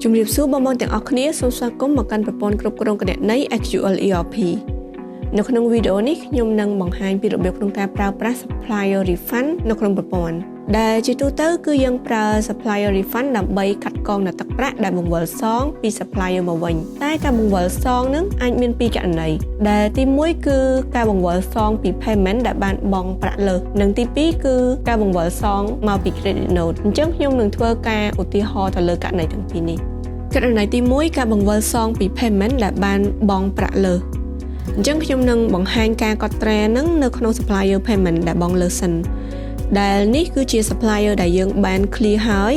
ជំរាបសួរបងប្អូនទាំងអស់គ្នាសូមស្វាគមន៍មកកាន់ប្រព័ន្ធគ្រប់គ្រងគណនេយ្យ SQL ERP នៅក្នុងវីដេអូនេះខ្ញុំនឹងបង្ហាញពីរបៀបក្នុងការប្រើប្រាស់ supplier refund នៅក្នុងប្រព័ន្ធដែលជាទូទៅគឺយើងប្រើ supplier refund ដើម្បីកាត់កងនូវទឹកប្រាក់ដែលបង្វិលសងពី supplier មកវិញតែការបង្វិលសងនឹងអាចមានពីរករណីដែលទី1គឺការបង្វិលសងពី payment ដែលបានបង់ប្រាក់លើសនិងទី2គឺការបង្វិលសងមកពី credit note អញ្ចឹងខ្ញុំនឹងធ្វើការឧទាហរណ៍ទៅលើករណីទាំងពីរនេះករណីទី1ការបង្វិលសងពី payment ដែលបានបង់ប្រាក់លើសអញ្ចឹងខ្ញុំនឹងបង្ហាញការកត់ត្រានឹងនៅក្នុង supplier payment ដែលបង់លើសសិនដែលនេះគឺជា supplier ដែលយើងបាន clear ហើយ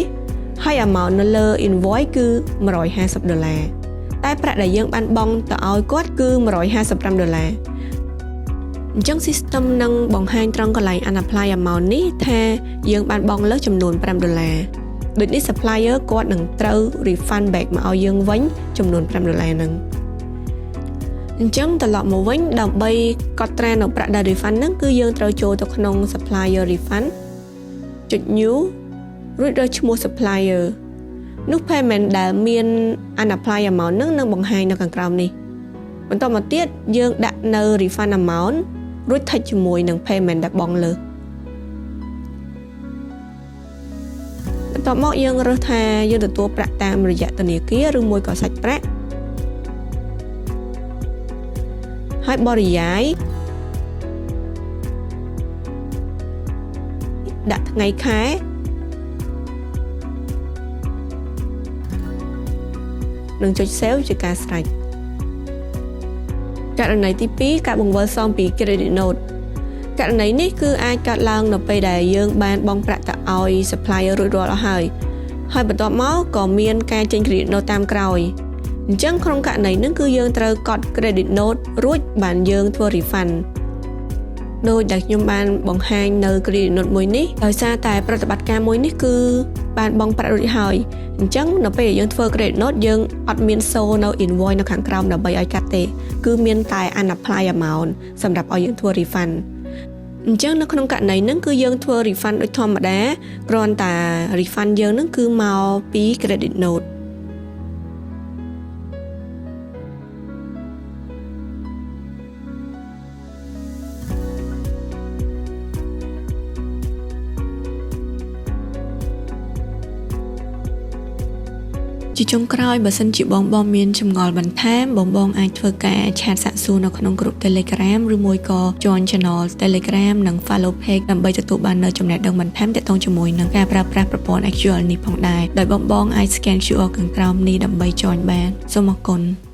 amount នៅលើ invoice គឺ$150តែប្រាក់ដែលយើងបានបង់ទៅឲ្យគាត់គឺ$155អញ្ចឹង system នឹងបង្ហាញត្រង់កន្លែង unapply amount នេះថាយើងបានបង់លើសចំនួន$5ដូចនេះ supplier គាត់នឹងត្រូវ refund back មកឲ្យយើងវិញចំនួន$5ហ្នឹងអញ្ចឹងត្រឡប់មកវិញដើម្បីកត់ត្រានៅប្រាក់ដែល refund ហ្នឹងគឺយើងត្រូវចូលទៅក្នុង supplier refund ចុច new រួចរើសឈ្មោះ supplier នោះ payment ដែលមាន unapply amount ហ្នឹងនឹងបង្ហាញនៅខាងក្រោមនេះបន្តមកទៀតយើងដាក់នៅ refund amount រួច tick ជាមួយនឹង payment ដែលបង់លើសបន្ទាប់មកយើងរើសថាយើងទទួលប្រាក់តាមរយៈធនាគារឬមួយក៏សាច់ប្រាក់ហើយបរិយាយដាក់ថ្ងៃខែនិងចុច save ជាការស្រេចករណីទី2ការបង្វិលសងពី credit note ករណីនេះគឺអាចកើតឡើងនៅពេលដែលយើងបានបង់ប្រាក់ទៅឲ្យ supplier រួចរាល់អស់ហើយបន្ទាប់មកក៏មានការចេញ credit note តាមក្រោយអញ្ចឹងក្នុងករណីនេះគឺយើងត្រូវកត់ credit note រួចបានយើងធ្វើ refund ដោយដែលខ្ញុំបានបង្ហាញនៅ credit note មួយនេះដោយសារតែប្រតិបត្តិការមួយនេះគឺបានបង់ប្រាក់រួចហើយអញ្ចឹងនៅពេលយើងធ្វើ credit note យើងអត់មាន show នៅ invoice នៅខាងក្រោមដើម្បីឲ្យកាត់ទេគឺមានតែ unapply amount សម្រាប់ឲ្យយើងធ្វើ refund អញ្ចឹងនៅក្នុងករណីហ្នឹងគឺយើងធ្វើ refund ដូចធម្មតាគ្រាន់តែ refund យើងហ្នឹងគឺមកពី credit noteជាចុងក្រោយបើសិនជាបងមានចម្ងល់បន្ថែមបងអាចធ្វើការឆាតសាកសួរនៅក្នុងក្រុម Telegram ឬមួយក៏ join channel Telegram និង follow page ដើម្បីទទួលបាននូវចំណេះដឹងបន្ថែមទាក់ទងជាមួយនឹងការប្រើប្រាស់ប្រព័ន្ធ SQL នេះផងដែរដោយបងអាច scan QR ខាងក្រោមនេះដើម្បី join បានសូមអរគុណ